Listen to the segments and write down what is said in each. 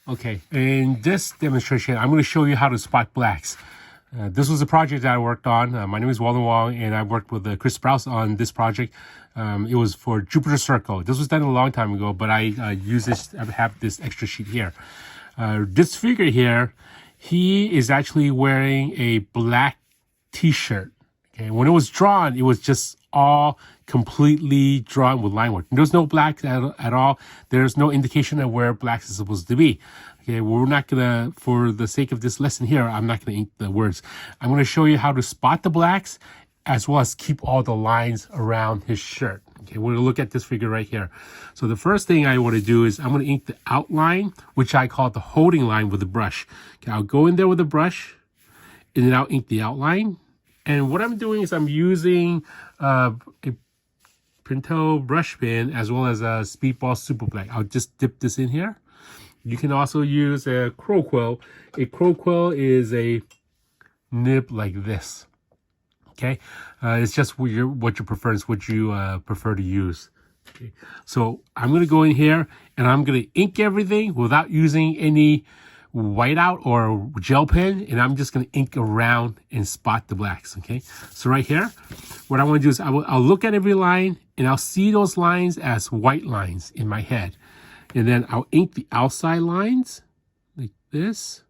Okay, in this demonstration, I'm going to show you how to spot blacks. This was a project that I worked on. My name is Walden, and I worked with Chris Sprouse on this project. It was for Jupiter Circle. This was done a long time ago, but I use this. I have this extra sheet here. This figure here, he is actually wearing a black T-shirt. Okay, when it was drawn, it was just all completely drawn with line work. There's no black at all. There's no indication of where black is supposed to be. Okay, we're not gonna, for the sake of this lesson here, I'm not gonna ink the words. I'm gonna show you how to spot the blacks as well as keep all the lines around his shirt. Okay, we're gonna look at this figure right here. So the first thing I wanna do is I'm gonna ink the outline, which I call the holding line with the brush. Okay, I'll go in there with the brush and then I'll ink the outline. And what I'm doing is I'm using a Pinto brush pen as well as a Speedball Super Black. I'll just dip this in here. You can also use a crow quill. A crow quill is a nib like this. Okay, it's just what your preference, what you prefer to use. Okay, so I'm gonna go in here and I'm gonna ink everything without using any whiteout or gel pen, and I'm just going to ink around and spot the blacks. Okay, so right here, what I want to do is I'll look at every line and I'll see those lines as white lines in my head, and then I'll ink the outside lines like this.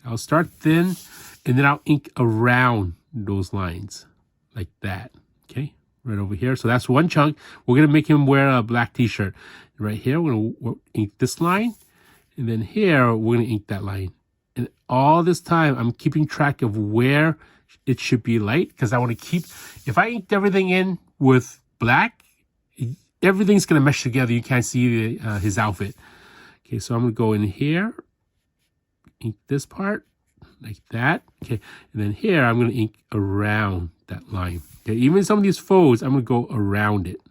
I'll start thin and then I'll ink around those lines like that. Okay, right over here. So that's one chunk. We're going to make him wear a black t-shirt. Right here, we're going to ink this line. And then here, we're going to ink that line. And all this time, I'm keeping track of where it should be light, because I want to keep, if I inked everything in with black, everything's going to mesh together. You can't see his outfit. Okay, so I'm going to go in here, ink this part like that. Okay, and then here, I'm going to ink around that line. Okay, even some of these folds, I'm going to go around it.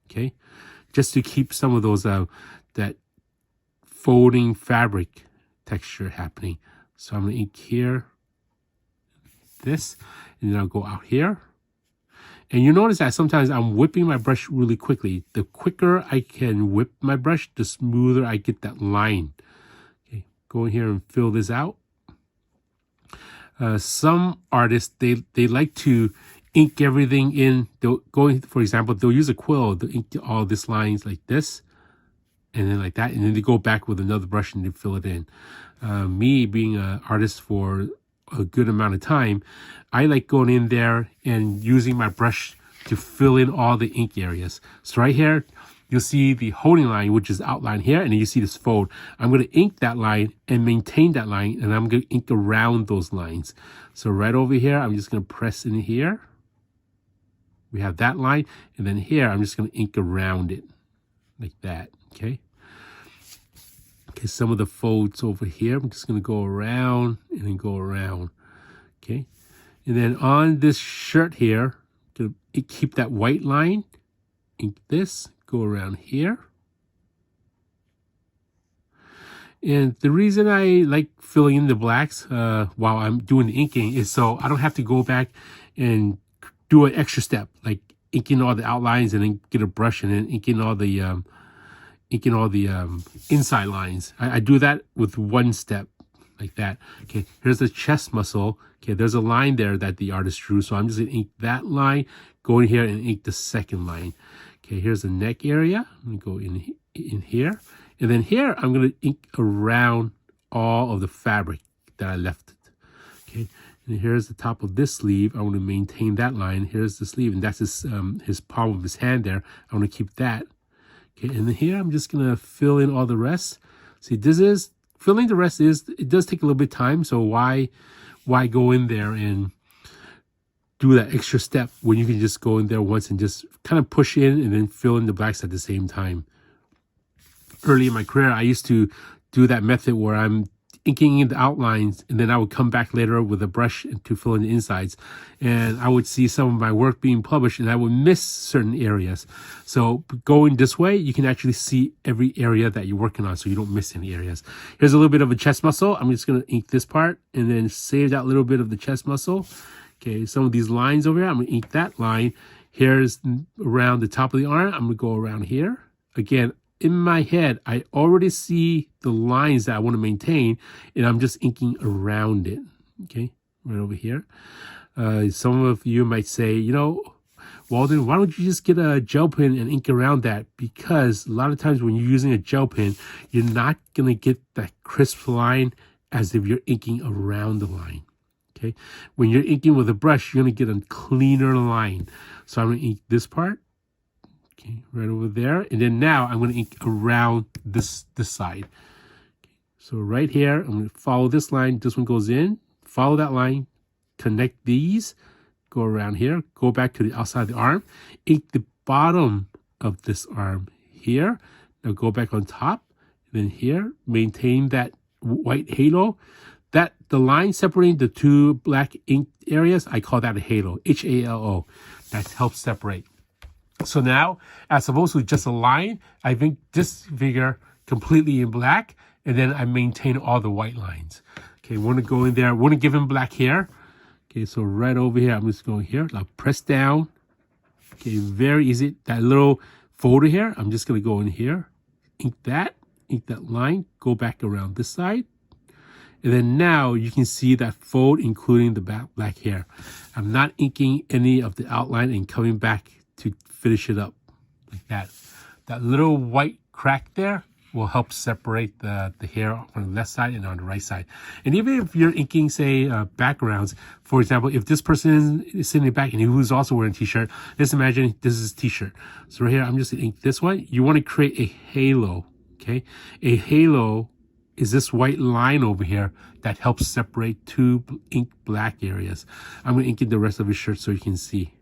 Okay, just to keep some of those, that folding fabric texture happening. So I'm going to ink here, this, and then I'll go out here. And you notice that sometimes I'm whipping my brush really quickly. The quicker I can whip my brush, the smoother I get that line. Okay, go in here and fill this out. Some artists, they like to ink everything in. They'll go, for example, they'll use a quill. They'll ink all these lines like this, and then like that, and then they go back with another brush and they fill it in. Me being an artist for a good amount of time, I like going in there and using my brush to fill in all the ink areas. So right here, you'll see the holding line, which is outlined here, and then you see this fold. I'm going to ink that line and maintain that line, and I'm going to ink around those lines. So right over here, I'm just going to press in here. We have that line, and then here, I'm just going to ink around it like that. Okay. Okay, some of the folds over here, I'm just going to go around and then go around. Okay. And then on this shirt here, I'm going to keep that white line, ink this, go around here. And the reason I like filling in the blacks while I'm doing the inking is so I don't have to go back and do an extra step, like inking all the outlines and then get a brush and then inking all the inside lines. I do that with one step like that. Okay, here's the chest muscle. Okay, there's a line there that the artist drew, so I'm just gonna ink that line, go in here and ink the second line. Okay, here's the neck area. I'm gonna go in here, and then here I'm gonna ink around all of the fabric that I left. Okay, and here's the top of this sleeve. I want to maintain that line. Here's the sleeve, and that's his palm of his hand there. I want to keep that. Okay, and then here I'm just gonna fill in all the rest. See, this is filling the rest it does take a little bit of time. So why go in there and do that extra step when you can just go in there once and just kind of push in and then fill in the blacks at the same time? Early in my career, I used to do that method where I'm inking in the outlines, and then I would come back later with a brush to fill in the insides, and I would see some of my work being published and I would miss certain areas. So going this way, you can actually see every area that you're working on so you don't miss any areas. Here's a little bit of a chest muscle. I'm just going to ink this part and then save that little bit of the chest muscle. Okay, some of these lines over here, I'm going to ink that line. Here's around the top of the arm. I'm going to go around here. Again, in my head, I already see the lines that I want to maintain, and I'm just inking around it. Okay, right over here. Some of you might say, you know, Walden, why don't you just get a gel pen and ink around that? Because a lot of times when you're using a gel pen, you're not going to get that crisp line as if you're inking around the line. Okay, when you're inking with a brush, you're going to get a cleaner line. So I'm going to ink this part, okay, right over there. And then now I'm going to ink around this side. Okay, so right here, I'm going to follow this line. This one goes in, follow that line, connect these, go around here, go back to the outside of the arm, ink the bottom of this arm here. Now go back on top, then here, maintain that white halo. That the line separating the two black ink areas, I call that a halo, H-A-L-O. That helps separate. So now, as opposed to just a line, I ink this figure completely in black, and then I maintain all the white lines. Okay, want to go in there, want to give him black hair. Okay, so right over here, I'm just going here. I'll press down. Okay, very easy. That little folder here, I'm just going to go in here, ink that line, go back around this side. And then now you can see that fold, including the black hair. I'm not inking any of the outline and coming back to finish it up like that. That little white crack there will help separate the hair on the left side and on the right side. And even if you're inking, say, backgrounds, for example, if this person is sitting in the back and who's also wearing a t-shirt, let's imagine this is a t-shirt. So right here, I'm just going to ink this one. You want to create a halo, okay? A halo is this white line over here that helps separate two ink black areas. I'm going to ink in the rest of his shirt so you can see.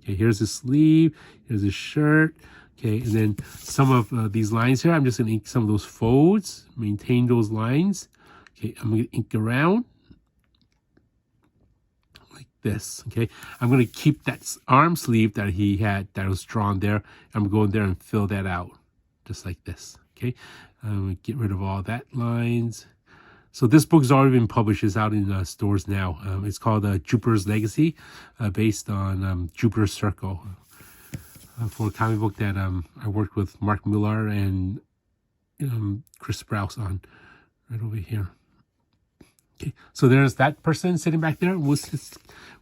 Okay, here's his sleeve, here's his shirt. Okay, and then some of these lines here, I'm just going to ink some of those folds, maintain those lines. Okay, I'm going to ink around like this. Okay, I'm going to keep that arm sleeve that he had that was drawn there. I'm going there and fill that out just like this. Okay, I'm going to get rid of all that lines. So this book has already been published. It's out in stores now. It's called Jupiter's Legacy, based on Jupiter's Circle. For a comic book that I worked with Mark Millar and Chris Sprouse on, right over here. Okay, so there's that person sitting back there. We're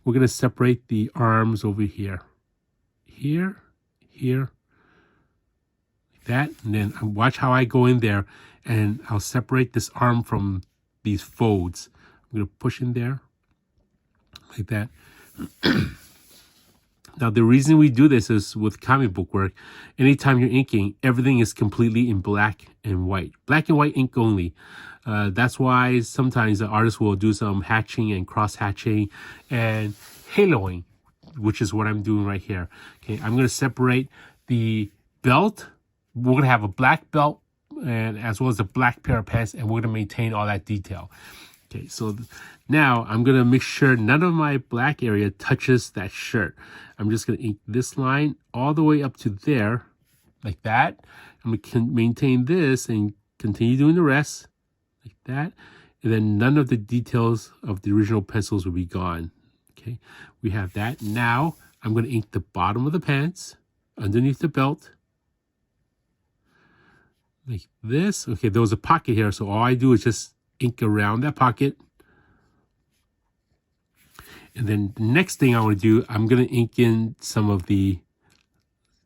going to separate the arms over here. Here, like that. And then watch how I go in there and I'll separate this arm from these folds. I'm going to push in there like that. Now, the reason we do this is with comic book work, anytime you're inking, everything is completely in black and white. Black and white ink only. That's why sometimes the artist will do some hatching and cross-hatching and haloing, which is what I'm doing right here. Okay, I'm going to separate the belt. We're going to have a black belt and as well as a black pair of pants, and we're going to maintain all that detail. Okay, so now I'm going to make sure none of my black area touches that shirt. I'm just going to ink this line all the way up to there, like that. I'm going to maintain this and continue doing the rest, like that. And then none of the details of the original pencils will be gone. Okay, we have that. Now I'm going to ink the bottom of the pants underneath the belt, like this. Okay, there was a pocket here, so all I do is just ink around that pocket. And then the next thing I want to do, I'm going to ink in some of the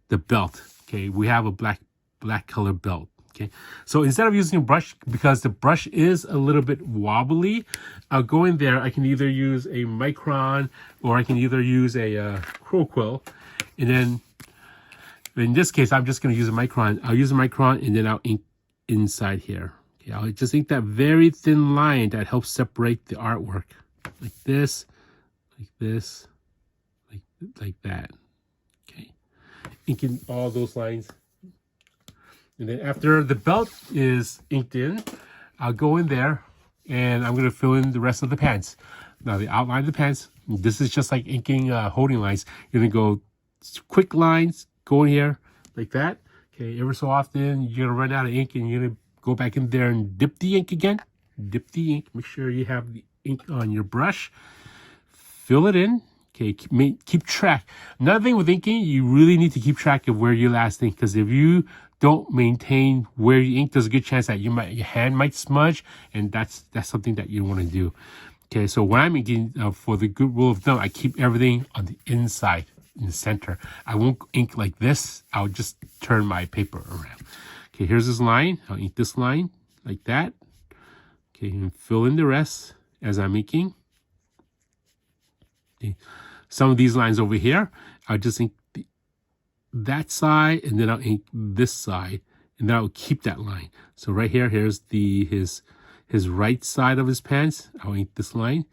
belt. Okay, we have a black color belt. Okay, so instead of using a brush, because the brush is a little bit wobbly, I'll go in there. I can either use a micron or I can either use a crow quill. And then in this case, I'm just going to use a micron. I'll use a micron and then I'll ink inside here. Okay, I'll just ink that very thin line that helps separate the artwork, like this, like that. Okay, inking all those lines. And then after the belt is inked in, I'll go in there and I'm going to fill in the rest of the pants. Now the outline of the pants, this is just like inking holding lines. You're going to go quick lines, go in here like that. Okay, ever so often you're going to run out of ink and you're going to go back in there and dip the ink again. Dip the ink. Make sure you have the ink on your brush. Fill it in. Okay, keep track. Another thing with inking, you really need to keep track of where you last inked, because if you don't maintain where you ink, there's a good chance that your hand might smudge, and that's something that you want to do. Okay, so when I'm inking, for the good rule of thumb, I keep everything on the inside, in the center. I won't ink like this. I'll just turn my paper around. Okay, here's this line. I'll ink this line like that. Okay, and fill in the rest as I'm inking. Okay. Some of these lines over here, I'll just ink that side, and then I'll ink this side, and then I'll keep that line. So right here, here's his right side of his pants. I'll ink this line,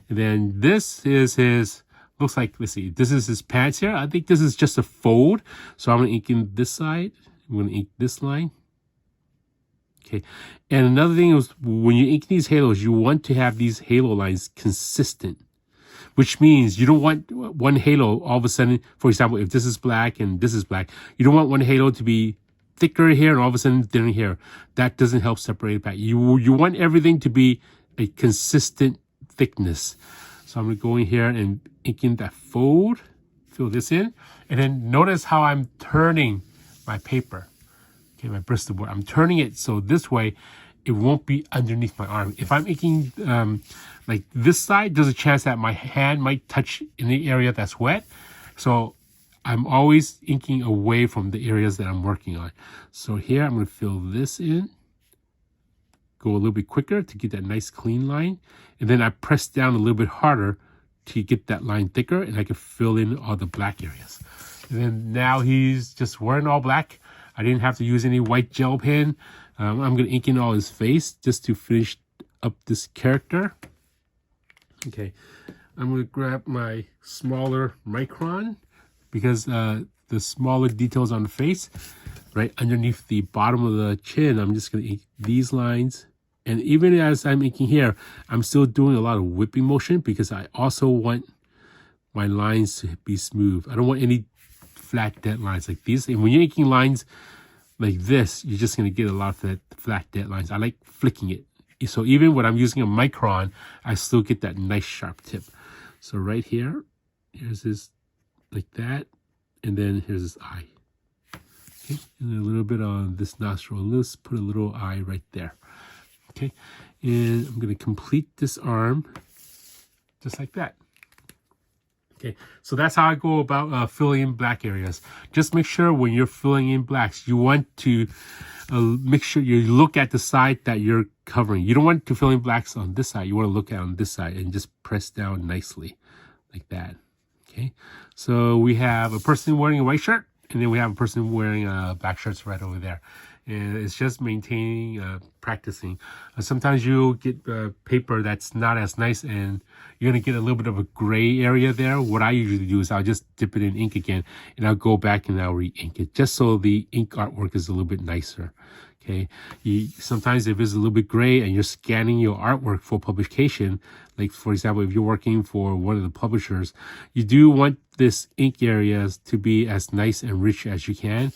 and then this is his. Looks like, let's see, this is his pants here. I think this is just a fold, so I'm gonna ink in this side. I'm gonna ink this line. Okay, and another thing is when you ink these halos, you want to have these halo lines consistent, which means you don't want one halo all of a sudden, for example, if this is black and this is black, you don't want one halo to be thicker here and all of a sudden thinner here. That doesn't help separate it back. You want everything to be a consistent thickness. So I'm going to go in here and ink in that fold, fill this in, and then notice how I'm turning my paper. Okay, my Bristol board. I'm turning it so this way it won't be underneath my arm. If I'm inking like this side, there's a chance that my hand might touch in the area that's wet. So I'm always inking away from the areas that I'm working on. So here I'm going to fill this in. Go a little bit quicker to get that nice clean line. And then I press down a little bit harder to get that line thicker, and I can fill in all the black areas. And then now he's just wearing all black. I didn't have to use any white gel pen. I'm going to ink in all his face just to finish up this character. Okay, I'm going to grab my smaller micron because the smaller details on the face, right underneath the bottom of the chin, I'm just going to ink these lines. And even as I'm inking here, I'm still doing a lot of whipping motion because I also want my lines to be smooth. I don't want any flat dead lines like these. And when you're inking lines like this, you're just going to get a lot of that flat dead lines. I like flicking it. So even when I'm using a micron, I still get that nice sharp tip. So right here, here's this like that. And then here's this eye. Okay, and a little bit on this nostril. Let's put a little eye right there. Okay, and I'm going to complete this arm just like that. Okay, so that's how I go about filling in black areas. Just make sure when you're filling in blacks, you want to make sure you look at the side that you're covering. You don't want to fill in blacks on this side. You want to look at on this side and just press down nicely like that. Okay, so we have a person wearing a white shirt, and then we have a person wearing black shirts right over there. And it's just maintaining, practicing. Sometimes you'll get paper that's not as nice, and you're going to get a little bit of a gray area there. What I usually do is I'll just dip it in ink again, and I'll go back and I'll re-ink it, just so the ink artwork is a little bit nicer. Okay, sometimes if it's a little bit gray and you're scanning your artwork for publication, like for example, if you're working for one of the publishers, you do want this ink areas to be as nice and rich as you can.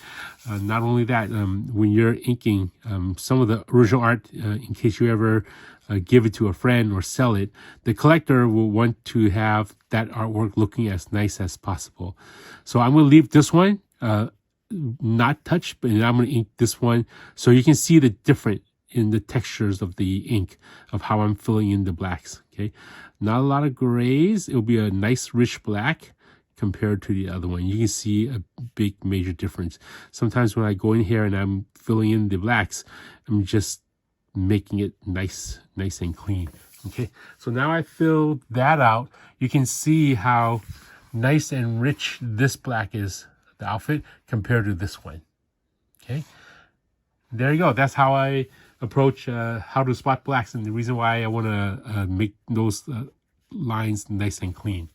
Not only that, when you're inking some of the original art, in case you ever give it to a friend or sell it, the collector will want to have that artwork looking as nice as possible. So I'm going to leave this one not touched, but I'm going to ink this one so you can see the difference in the textures of the ink of how I'm filling in the blacks. Okay, not a lot of grays. It'll be a nice rich black compared to the other one. You can see a big major difference. Sometimes when I go in here and I'm filling in the blacks, I'm just making it nice and clean. Okay, so now I filled that out. You can see how nice and rich this black is, the outfit, compared to this one. Okay, there you go. That's how I approach how to spot blacks, and the reason why I want to make those lines nice and clean.